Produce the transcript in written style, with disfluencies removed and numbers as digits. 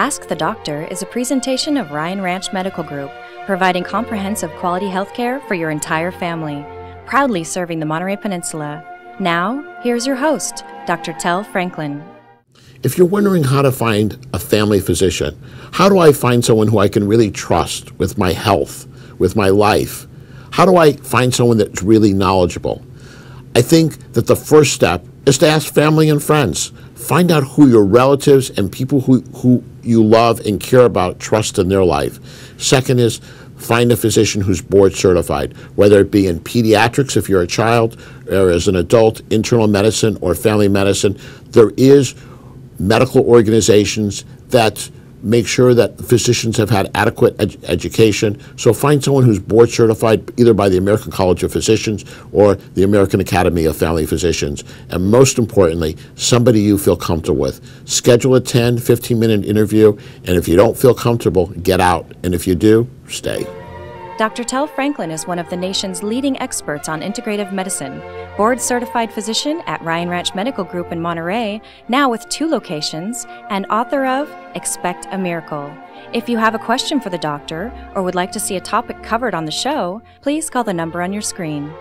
Ask the Doctor is a presentation of Ryan Ranch Medical Group, providing comprehensive quality health care for your entire family, proudly serving the Monterey Peninsula. Now, here's your host, Dr. Tel Franklin. If you're wondering how to find a family physician, how do I find someone who I can really trust with my health, with my life? How do I find someone that's really knowledgeable? I think that the first step is to ask family and friends. Find out who your relatives and people who you love and care about trust in their life. Second is find a physician who's board certified, whether it be in pediatrics if you're a child, or as an adult, internal medicine or family medicine. There is medical organizations that make sure that physicians have had adequate education. So find someone who's board certified either by the American College of Physicians or the American Academy of Family Physicians. And most importantly, somebody you feel comfortable with. Schedule a 10, 15-minute interview, and if you don't feel comfortable, get out. And if you do, stay. Dr. Tel Franklin is one of the nation's leading experts on integrative medicine, board-certified physician at Ryan Ranch Medical Group in Monterey, now with 2 locations, and author of Expect a Miracle. If you have a question for the doctor or would like to see a topic covered on the show, please call the number on your screen.